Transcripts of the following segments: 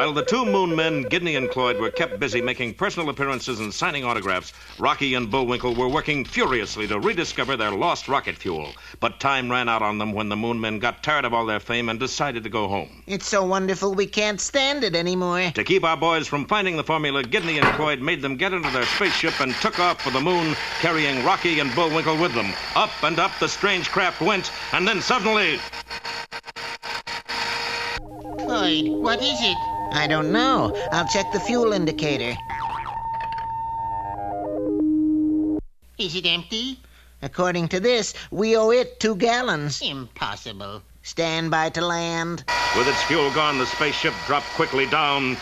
While the two moon men, Gidney and Cloyd, were kept busy making personal appearances and signing autographs, Rocky and Bullwinkle were working furiously to rediscover their lost rocket fuel. But time ran out on them when the moon men got tired of all their fame and decided to go home. It's so wonderful we can't stand it anymore. To keep our boys from finding the formula, Gidney and Cloyd made them get into their spaceship and took off for the moon, carrying Rocky and Bullwinkle with them. Up and up the strange craft went, and then suddenly... Cloyd, what is it? I don't know. I'll check the fuel indicator. Is it empty? According to this, we owe it 2 gallons. Impossible. Stand by to land. With its fuel gone, the spaceship dropped quickly down.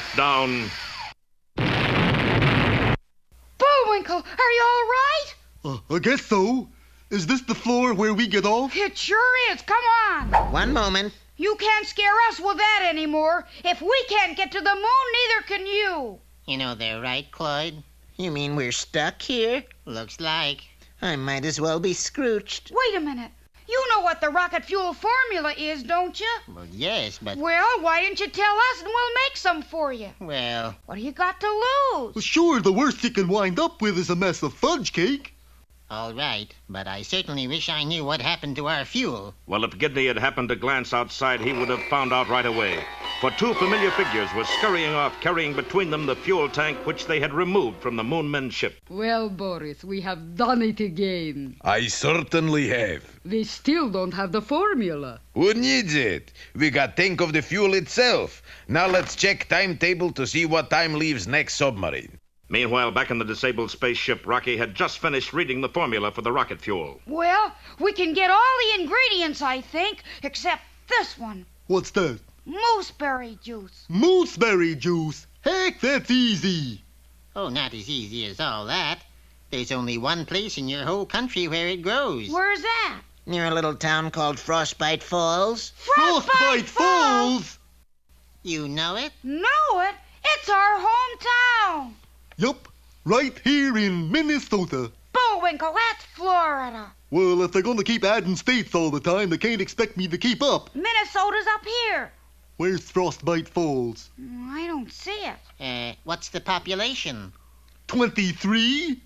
Bullwinkle, are you all right? I guess so. Is this the floor where we get off? It sure is. Come on. One moment. You can't scare us with that anymore. If we can't get to the moon, neither can you. You know they're right, Cloyd. You mean we're stuck here? Looks like. I might as well be Scrooched. Wait a minute. You know what the rocket fuel formula is, don't you? Well, yes, but... Well, why didn't you tell us and we'll make some for you? Well... What do you got to lose? Well, sure, the worst you can wind up with is a mess of fudge cake. All right, but I certainly wish I knew what happened to our fuel. Well, if Gidney had happened to glance outside, he would have found out right away. For 2 familiar figures were scurrying off, carrying between them the fuel tank which they had removed from the moon men's ship. Well, Boris, we have done it again. I certainly have. We still don't have the formula. Who needs it? We got tank of the fuel itself. Now let's check timetable to see what time leaves next submarine. Meanwhile, back in the disabled spaceship, Rocky had just finished reading the formula for the rocket fuel. Well, we can get all the ingredients, I think, except this one. What's that? Mooseberry juice. Mooseberry juice. Heck, that's easy. Oh, not as easy as all that. There's only one place in your whole country where it grows. Where's that? Near a little town called Frostbite Falls. Frostbite Falls! You know it? Know it? It's our hometown. Yup, right here in Minnesota. Bullwinkle, that's Florida. Well, if they're going to keep adding states all the time, they can't expect me to keep up. Minnesota's up here. Where's Frostbite Falls? I don't see it. What's the population? 23?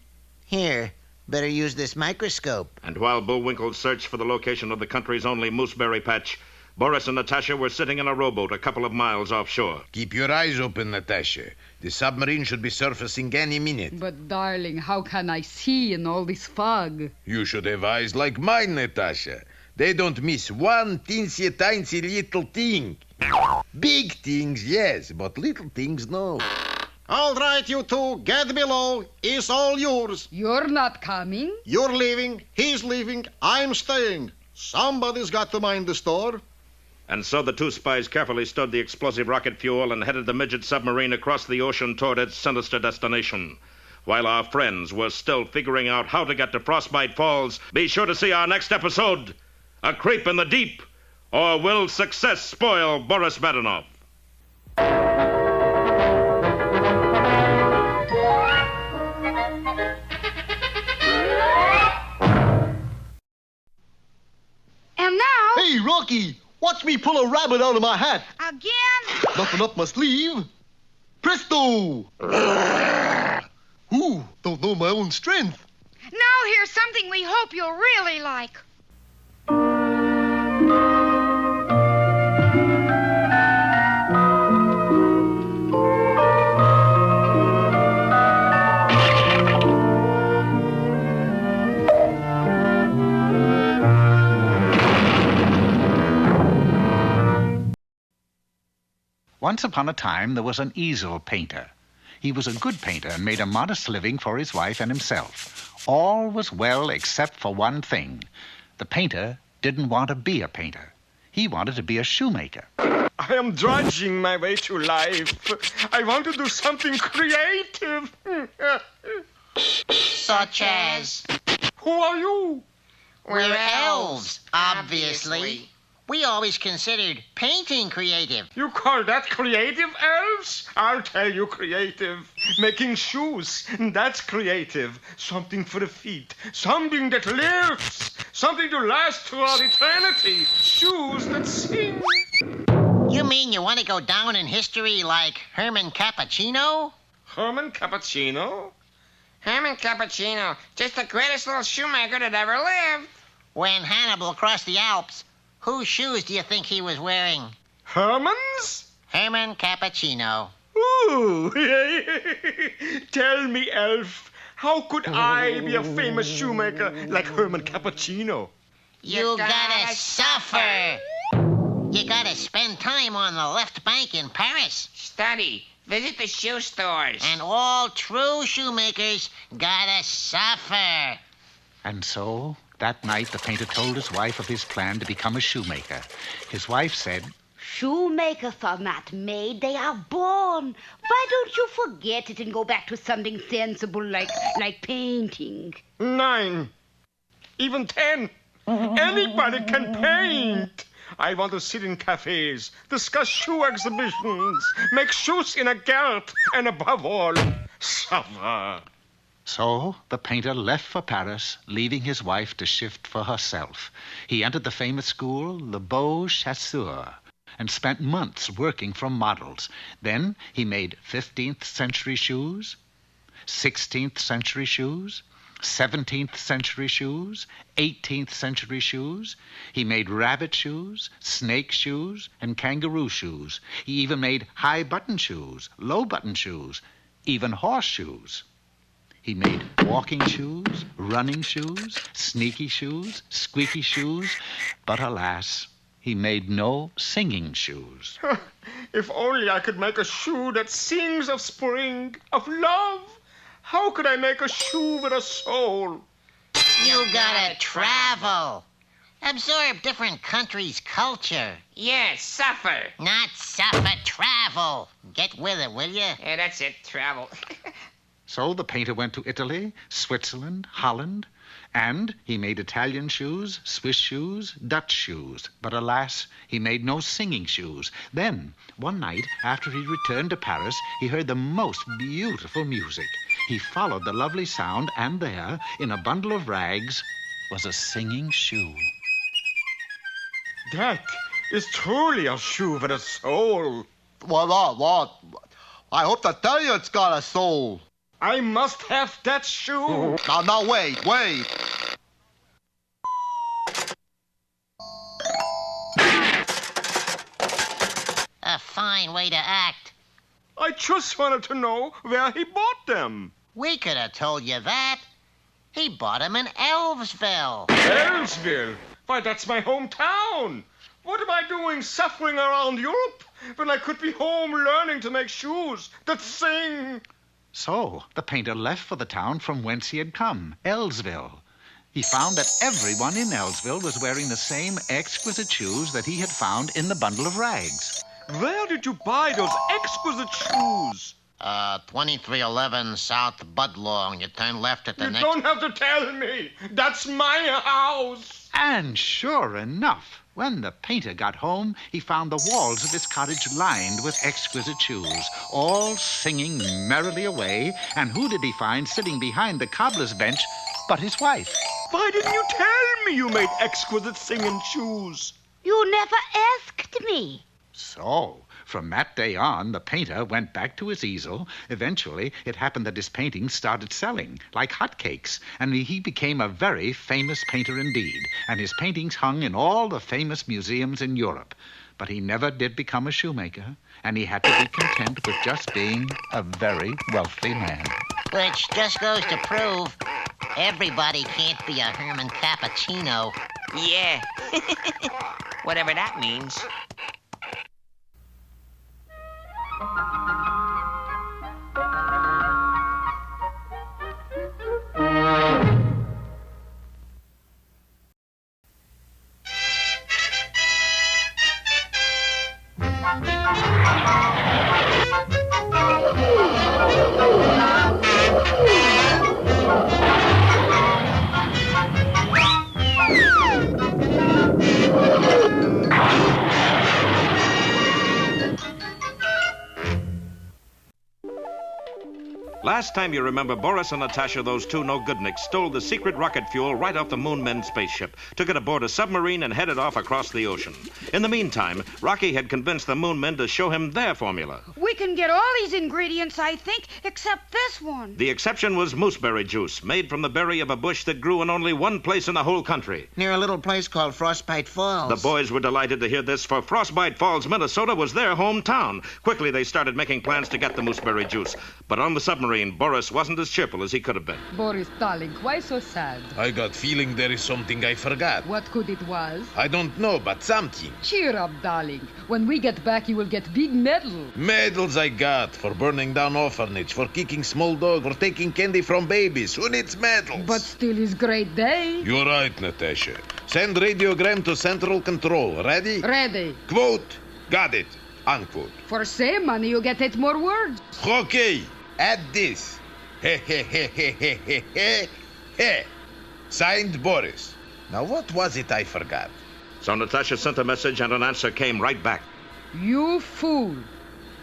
Here, better use this microscope. And while Bullwinkle searched for the location of the country's only mooseberry patch, Boris and Natasha were sitting in a rowboat a couple of miles offshore. Keep your eyes open, Natasha. The submarine should be surfacing any minute. But, darling, how can I see in all this fog? You should have eyes like mine, Natasha. They don't miss one teensy-tiny little thing. Big things, yes, but little things, no. All right, you two, get below. It's all yours. You're not coming? You're leaving, he's leaving, I'm staying. Somebody's got to mind the store. And so the 2 spies carefully stowed the explosive rocket fuel and headed the midget submarine across the ocean toward its sinister destination. While our friends were still figuring out how to get to Frostbite Falls, be sure to see our next episode, A Creep in the Deep, or Will Success Spoil Boris Badenov? And now... Hey, Rocky! Watch me pull a rabbit out of my hat. Again? Nothing up my sleeve. Presto! Ooh, don't know my own strength. Now here's something we hope you'll really like. Once upon a time, there was an easel painter. He was a good painter and made a modest living for his wife and himself. All was well except for one thing. The painter didn't want to be a painter. He wanted to be a shoemaker. I am drudging my way through life. I want to do something creative. Such as? Who are you? We're elves, obviously. We always considered painting creative. You call that creative, elves? I'll tell you creative. Making shoes, that's creative. Something for the feet. Something that lives. Something to last throughout eternity. Shoes that sing. You mean you want to go down in history like Herman Cappuccino? Herman Cappuccino? Herman Cappuccino, just the greatest little shoemaker that ever lived. When Hannibal crossed the Alps, whose shoes do you think he was wearing? Herman's? Herman Cappuccino. Ooh! Tell me, Elf, how could I be a famous shoemaker like Herman Cappuccino? You gotta suffer. You gotta spend time on the left bank in Paris. Study. Visit the shoe stores. And all true shoemakers gotta suffer. And so, that night, the painter told his wife of his plan to become a shoemaker. His wife said, Shoemakers are not made, they are born. Why don't you forget it and go back to something sensible like painting? 9. Even 10. Anybody can paint. I want to sit in cafes, discuss shoe exhibitions, make shoes in a garret, and above all, suffer. So the painter left for Paris, leaving his wife to shift for herself. He entered the famous school, the Beaux Chasseurs, and spent months working from models. Then he made 15th century shoes, 16th century shoes, 17th century shoes, 18th century shoes. He made rabbit shoes, snake shoes, and kangaroo shoes. He even made high button shoes, low button shoes, even horseshoes. He made walking shoes, running shoes, sneaky shoes, squeaky shoes, but alas, he made no singing shoes. If only I could make a shoe that sings of spring, of love. How could I make a shoe with a soul? You gotta travel. Absorb different countries' culture. Yes, suffer. Not suffer, travel. Get with it, will you? Yeah, that's it, travel. So the painter went to Italy, Switzerland, Holland, and he made Italian shoes, Swiss shoes, Dutch shoes. But alas, he made no singing shoes. Then, one night, after he returned to Paris, he heard the most beautiful music. He followed the lovely sound, and there, in a bundle of rags, was a singing shoe. That is truly a shoe with a soul. What? I hope to tell you it's got a soul. I must have that shoe. Now, wait. A fine way to act. I just wanted to know where he bought them. We could have told you that. He bought them in Elvesville. Elvesville? Why, that's my hometown. What am I doing suffering around Europe when I could be home learning to make shoes that sing? So the painter left for the town from whence he had come, Elvesville. He found that everyone in Elvesville was wearing the same exquisite shoes that he had found in the bundle of rags. Where did you buy those exquisite shoes? 2311 South Budlong. You turn left at the next... You don't have to tell me. That's my house. And sure enough, when the painter got home, he found the walls of his cottage lined with exquisite shoes, all singing merrily away. And who did he find sitting behind the cobbler's bench but his wife? Why didn't you tell me you made exquisite singing shoes? You never asked me. So, from that day on, the painter went back to his easel. Eventually, it happened that his paintings started selling like hotcakes, and he became a very famous painter indeed, and his paintings hung in all the famous museums in Europe. But he never did become a shoemaker, and he had to be content with just being a very wealthy man. Which just goes to prove everybody can't be a Herman Cappuccino. Yeah. Whatever that means. Last time you remember, Boris and Natasha, those two no-goodniks, stole the secret rocket fuel right off the Moon Men spaceship, took it aboard a submarine, and headed off across the ocean. In the meantime, Rocky had convinced the Moon Men to show him their formula. We can get all these ingredients, I think, except this one. The exception was mooseberry juice, made from the berry of a bush that grew in only one place in the whole country. Near a little place called Frostbite Falls. The boys were delighted to hear this, for Frostbite Falls, Minnesota was their hometown. Quickly, they started making plans to get the mooseberry juice. But on the submarine, Boris wasn't as cheerful as he could have been. Boris, darling, why so sad? I got feeling there is something I forgot. What could it was? I don't know, but something. Cheer up, darling. When we get back, you will get big medal. Medals I got for burning down orphanage, for kicking small dog, for taking candy from babies. Who needs medals? But still is great day. You're right, Natasha. Send radiogram to Central Control. Ready? Ready. Quote. Got it. Unquote. For same money, you get 8 more words. Okay. Add this. He he he he he he he he. Signed, Boris. Now, what was it I forgot? So Natasha sent a message, and an answer came right back. You fool.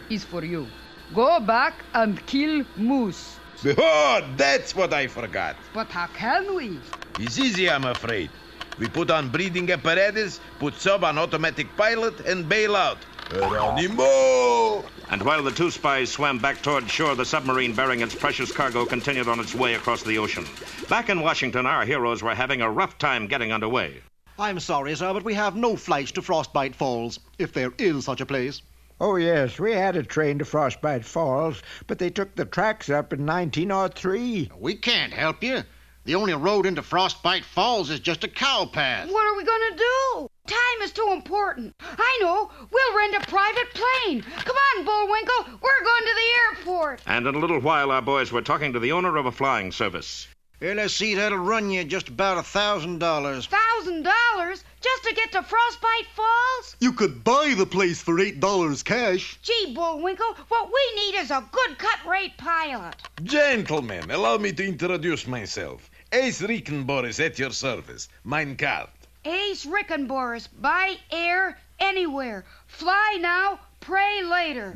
Is for you. Go back and kill moose. Oh, that's what I forgot. But how can we? It's easy, I'm afraid. We put on breathing apparatus, put sub on automatic pilot, and bail out. Geronimo! And while the two spies swam back toward shore, the submarine bearing its precious cargo continued on its way across the ocean. Back in Washington, our heroes were having a rough time getting underway. I'm sorry, sir, but we have no flights to Frostbite Falls, if there is such a place. Oh, yes, we had a train to Frostbite Falls, but they took the tracks up in 1903. We can't help you. The only road into Frostbite Falls is just a cow path. What are we going to do? Time is too important. I know. We'll rent a private plane. Come on, Bullwinkle. We're going to the airport. And in a little while, our boys were talking to the owner of a flying service. Here, let's see, that'll run you just about $1,000. $1,000 just to get to Frostbite Falls? You could buy the place for $8 cash. Gee, Bullwinkle, what we need is a good cut-rate pilot. Gentlemen, allow me to introduce myself. Ace Rickenboris at your service. Mein card. Ace Rickenboris, by air, anywhere. Fly now, pray later.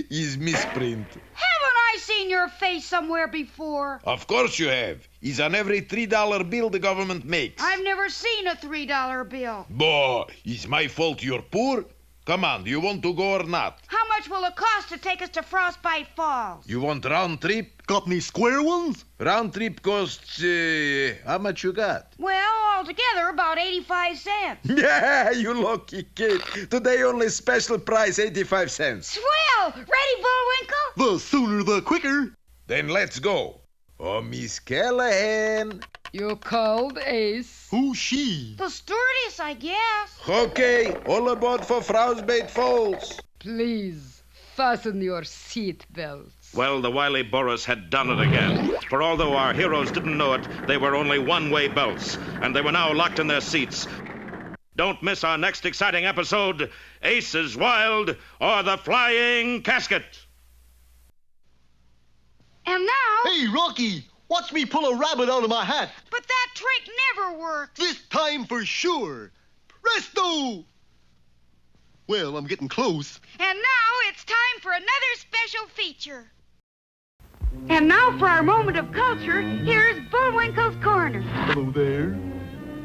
Is misprint. Haven't I seen your face somewhere before? Of course you have. He's on every $3 bill the government makes. I've never seen a $3 bill. Boy, it's my fault you're poor? Come on, do you want to go or not? How much will it cost to take us to Frostbite Falls? You want round trip? Got any square ones? Round trip costs, how much you got? Well, altogether, about 85 cents. Yeah, you lucky kid. Today only special price 85 cents. Swell! Ready, Bullwinkle? The sooner the quicker. Then let's go. Oh, Miss Callahan. You called, Ace? Who's she? The stewardess, I guess. Okay, all aboard for Frostbite Falls. Please, fasten your seat belts. Well, the wily Boris had done it again. For although our heroes didn't know it, they were only one-way belts, and they were now locked in their seats. Don't miss our next exciting episode, Ace is Wild or the Flying Casket. And now... Hey, Rocky, watch me pull a rabbit out of my hat. But that trick never worked. This time for sure. Presto! Well, I'm getting close. And now it's time for another special feature. And now for our moment of culture, here's Bullwinkle's Corner. Hello there.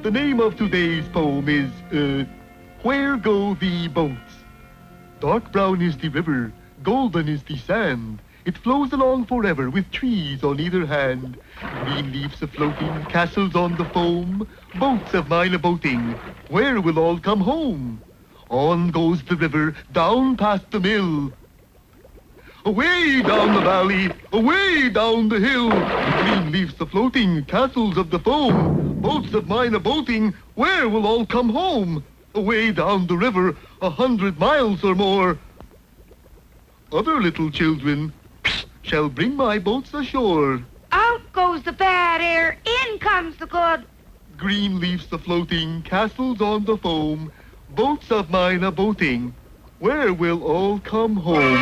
The name of today's poem is, Where Go the Boats? Dark brown is the river, golden is the sand. It flows along forever with trees on either hand. Green leaves a-floating, castles on the foam. Boats of mine a-boating, where will all come home? On goes the river, down past the mill. Away down the valley, away down the hill. Green leaves a-floating, castles of the foam. Boats of mine a-boating, where will all come home? Away down the river, 100 miles or more. Other little children shall bring my boats ashore. Out goes the bad air, in comes the good. Green leaves a-floating, castles on the foam. Boats of mine a-boating, where will all come home?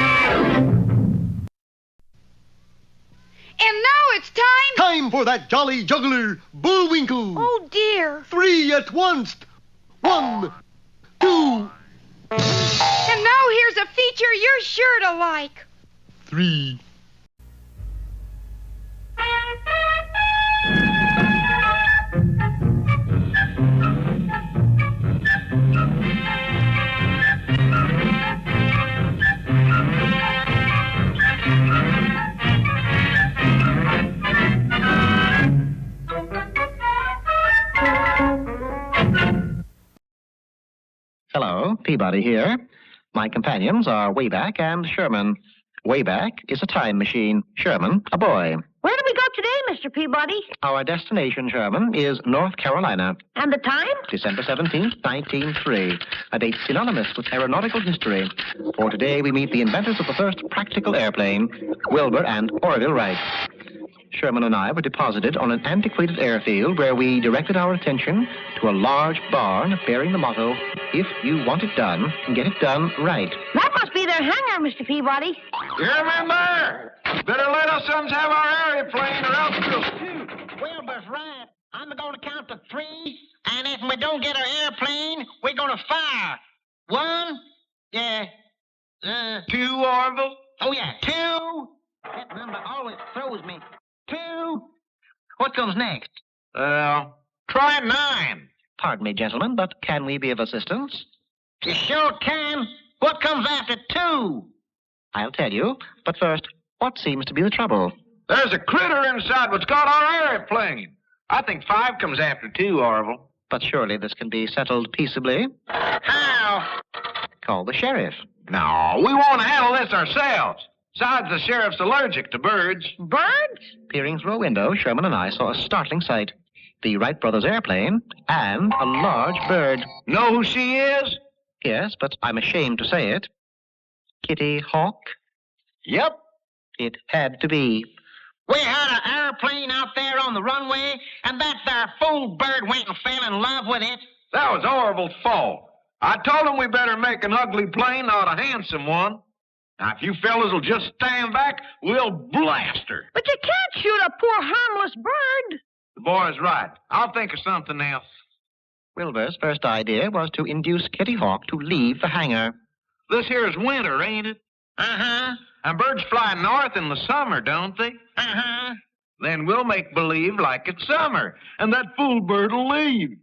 And now it's time... Time for that jolly juggler, Bullwinkle. Oh, dear. 3 at once. 1, 2. And now here's a feature you're sure to like. 3. Peabody here. My companions are Wayback and Sherman. Wayback is a time machine. Sherman, a boy. Where do we go today, Mr. Peabody? Our destination, Sherman, is North Carolina. And the time? December 17th, 1903. A date synonymous with aeronautical history. For today, we meet the inventors of the first practical airplane, Wilbur and Orville Wright. Sherman and I were deposited on an antiquated airfield where we directed our attention to a large barn bearing the motto, "If you want it done, get it done right." That must be their hangar, Mr. Peabody. You remember? Better let us sons have our airplane or else we'll shoot. Wilbur's right. I'm going to count to 3, and if we don't get our airplane, we're going to fire. 1, 2, Orville. Oh, yeah, 2. That number always throws me. 2. What comes next? Try 9. Pardon me, gentlemen, but can we be of assistance? You sure can. What comes after 2? I'll tell you, but first, what seems to be the trouble? There's a critter inside what's got our airplane. I think 5 comes after 2, Orville. But surely this can be settled peaceably. How? Call the sheriff. No, we want to handle this ourselves. Besides, the sheriff's allergic to birds. Birds? Peering through a window, Sherman and I saw a startling sight. The Wright brothers' airplane and a large bird. Know who she is? Yes, but I'm ashamed to say it. Kitty Hawk? Yep. It had to be. We had an airplane out there on the runway, and that there fool bird went and fell in love with it. That was Orville's fault. I told him we better make an ugly plane, not a handsome one. Now, if you fellas will just stand back, we'll blast her. But you can't shoot a poor harmless bird. The boy's right. I'll think of something else. Wilbur's first idea was to induce Kitty Hawk to leave the hangar. This here's winter, ain't it? Uh-huh. And birds fly north in the summer, don't they? Uh-huh. Then we'll make believe like it's summer, and that fool bird'll leave.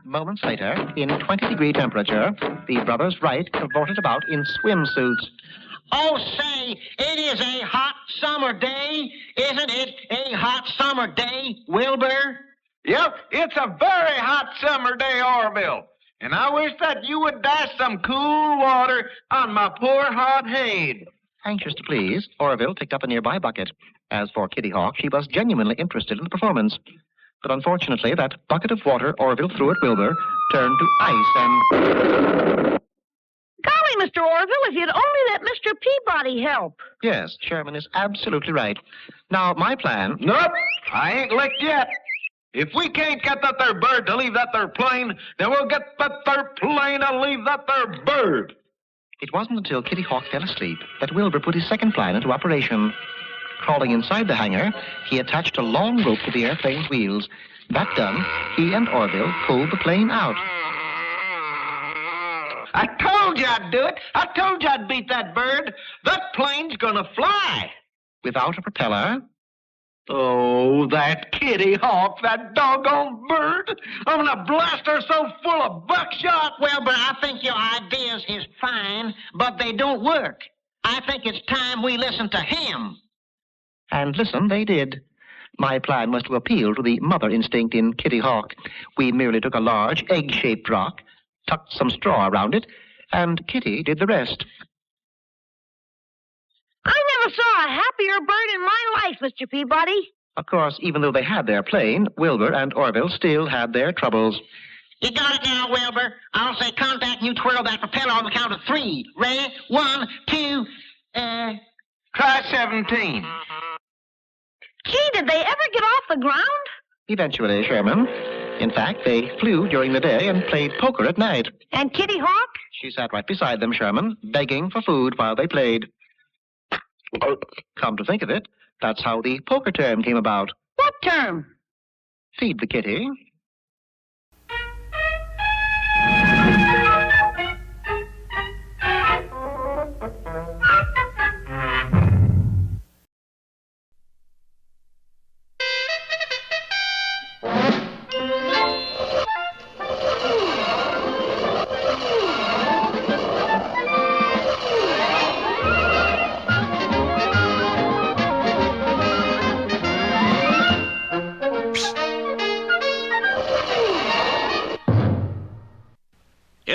Moments later, in 20-degree temperature, the brothers Wright cavorted about in swimsuits. Oh, say, it is a hot summer day. Isn't it a hot summer day, Wilbur? Yep, it's a very hot summer day, Orville. And I wish that you would dash some cool water on my poor hot head. Anxious to please, Orville picked up a nearby bucket. As for Kitty Hawk, she was genuinely interested in the performance. But unfortunately, that bucket of water Orville threw at Wilbur turned to ice and... Golly, Mr. Orville, if you'd only let Mr. Peabody help. Yes, Sherman is absolutely right. Now, my plan... Nope, I ain't licked yet. If we can't get that there bird to leave that there plane, then we'll get that there plane to leave that there bird. It wasn't until Kitty Hawk fell asleep that Wilbur put his second plan into operation. Crawling inside the hangar, he attached a long rope to the airplane's wheels. That done, he and Orville pulled the plane out. I told you I'd do it. I told you I'd beat that bird. That plane's gonna fly. Without a propeller... Oh, that Kitty Hawk, that doggone bird. I'm gonna blast her so full of buckshot. Wilbur, I think your ideas is fine, but they don't work. I think it's time we listen to him. And listen, they did. My plan was to appeal to the mother instinct in Kitty Hawk. We merely took a large egg-shaped rock, tucked some straw around it, and Kitty did the rest. I never saw a happier bird in my life, Mr. Peabody. Of course, even though they had their plane, Wilbur and Orville still had their troubles. You got it now, Wilbur. I'll say contact and you twirl that propeller on the count of 3. Ready? 1, 2, Try 17. Gee, did they ever get off the ground? Eventually, Sherman. In fact, they flew during the day and played poker at night. And Kitty Hawk? She sat right beside them, Sherman, begging for food while they played. Come to think of it, that's how the poker term came about. What term? Feed the kitty.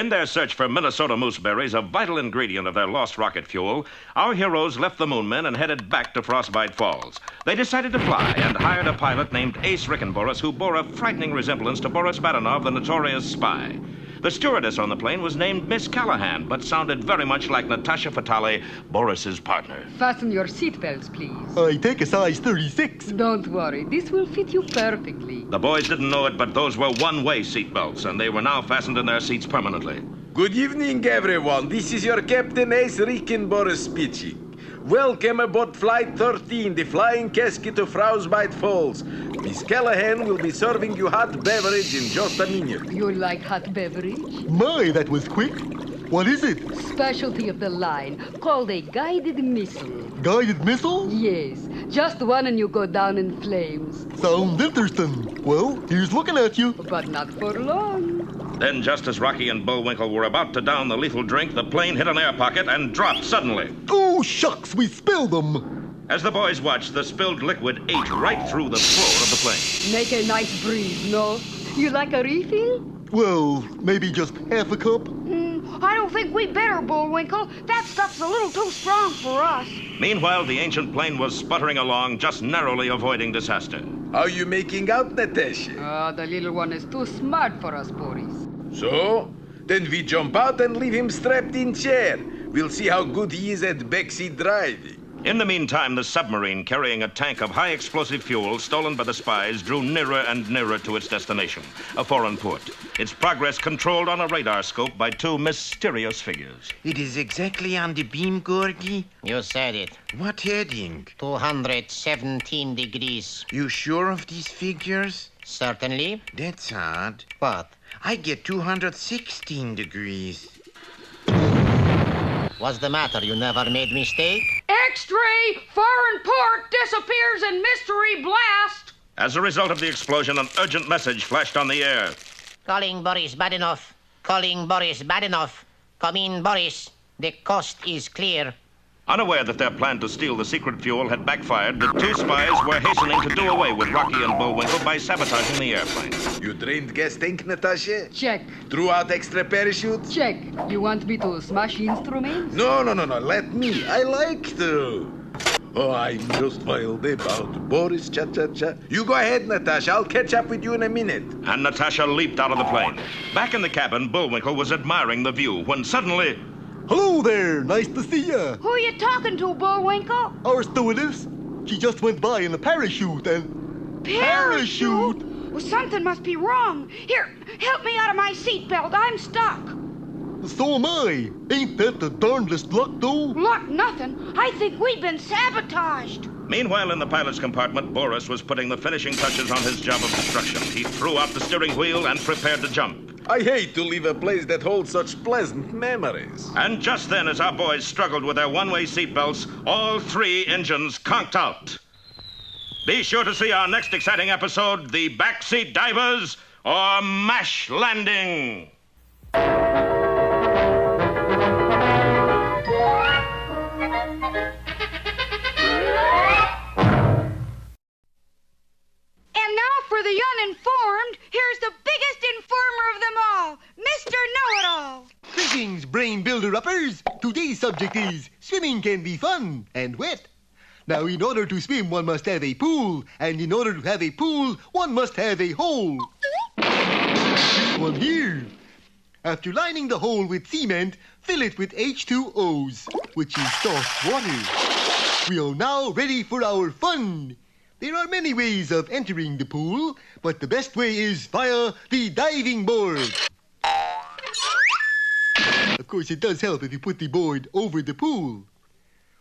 In their search for Minnesota mooseberries, a vital ingredient of their lost rocket fuel, our heroes left the Moonmen and headed back to Frostbite Falls. They decided to fly and hired a pilot named Ace Rickenboris, who bore a frightening resemblance to Boris Badenov, the notorious spy. The stewardess on the plane was named Miss Callahan, but sounded very much like Natasha Fatale, Boris's partner. Fasten your seatbelts, please. I take a size 36. Don't worry, this will fit you perfectly. The boys didn't know it, but those were one-way seatbelts, and they were now fastened in their seats permanently. Good evening, everyone. This is your Captain Ace Rickenboris speaking. Welcome aboard Flight 13, the flying casket to Frostbite Falls. Miss Callahan will be serving you hot beverage in just a minute. You like hot beverage? My, that was quick. What is it? Specialty of the line, called a guided missile. Guided missile? Yes, just one and you go down in flames. Sounds interesting. Well, here's looking at you. But not for long. Then, just as Rocky and Bullwinkle were about to down the lethal drink, the plane hit an air pocket and dropped suddenly. Oh, shucks, we spilled them. As the boys watched, the spilled liquid ate right through the floor of the plane. Make a nice breeze, no? You like a refill? Well, maybe just half a cup. I don't think we better, Bullwinkle. That stuff's a little too strong for us. Meanwhile, the ancient plane was sputtering along, just narrowly avoiding disaster. How are you making out, Natasha? The little one is too smart for us, Boris. So? Then we jump out and leave him strapped in chair. We'll see how good he is at backseat driving. In the meantime, the submarine carrying a tank of high explosive fuel stolen by the spies drew nearer and nearer to its destination, a foreign port. Its progress controlled on a radar scope by two mysterious figures. It is exactly on the beam, Gorgie. You said it. What heading? 217 degrees. You sure of these figures? Certainly. That's odd. What? I get 216 degrees. What's the matter? You never made mistake? X-ray! Foreign port disappears in mystery blast! As a result of the explosion, an urgent message flashed on the air. Calling Boris Badenov. Calling Boris Badenov. Come in, Boris. The coast is clear. Unaware that their plan to steal the secret fuel had backfired, the two spies were hastening to do away with Rocky and Bullwinkle by sabotaging the airplane. You drained gas tank, Natasha? Check. Threw out extra parachutes? Check. You want me to smash instruments? No. Let me. I like to. Oh, I'm just wild about Boris cha-cha-cha. You go ahead, Natasha. I'll catch up with you in a minute. And Natasha leaped out of the plane. Back in the cabin, Bullwinkle was admiring the view when suddenly... Hello there. Nice to see ya. Who are you talking to, Bullwinkle? Our stewardess. She just went by in a parachute and... Parachute? Well, something must be wrong. Here, help me out of my seatbelt. I'm stuck. So am I. Ain't that the darndest luck, though? Luck nothing. I think we've been sabotaged. Meanwhile, in the pilot's compartment, Boris was putting the finishing touches on his job of destruction. He threw out the steering wheel and prepared to jump. I hate to leave a place that holds such pleasant memories. And just then, as our boys struggled with their one-way seatbelts, all three engines conked out. Be sure to see our next exciting episode, The Backseat Divers or MASH Landing. And now for the uninformed, here's the biggest informer of them all, Mr. Know-It-All. Greetings, brain builder-uppers. Today's subject is swimming can be fun and wet. Now, in order to swim, one must have a pool. And in order to have a pool, one must have a hole. This one here. After lining the hole with cement, fill it with H2Os, which is soft water. We are now ready for our fun. There are many ways of entering the pool, but the best way is via the diving board. Of course, it does help if you put the board over the pool.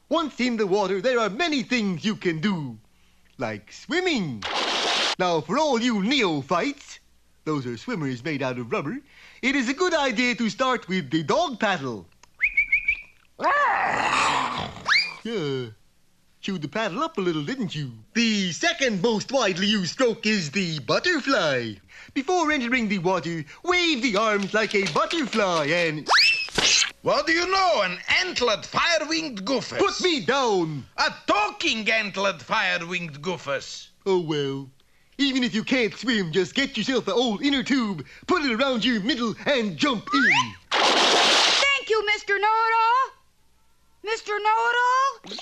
Once in the water, there are many things you can do, like swimming. Now, for all you neophytes, those are swimmers made out of rubber, it is a good idea to start with the dog paddle. Yeah. Chewed the paddle up a little, didn't you? The second most widely used stroke is the butterfly. Before entering the water, wave the arms like a butterfly and... What do you know? An antlered fire-winged goofus. Put me down! A talking antlered fire-winged goofus. Oh, well. Even if you can't swim, just get yourself an old inner tube, put it around your middle, and jump in. Mr. Know-It-All? Mr. Know-It-All?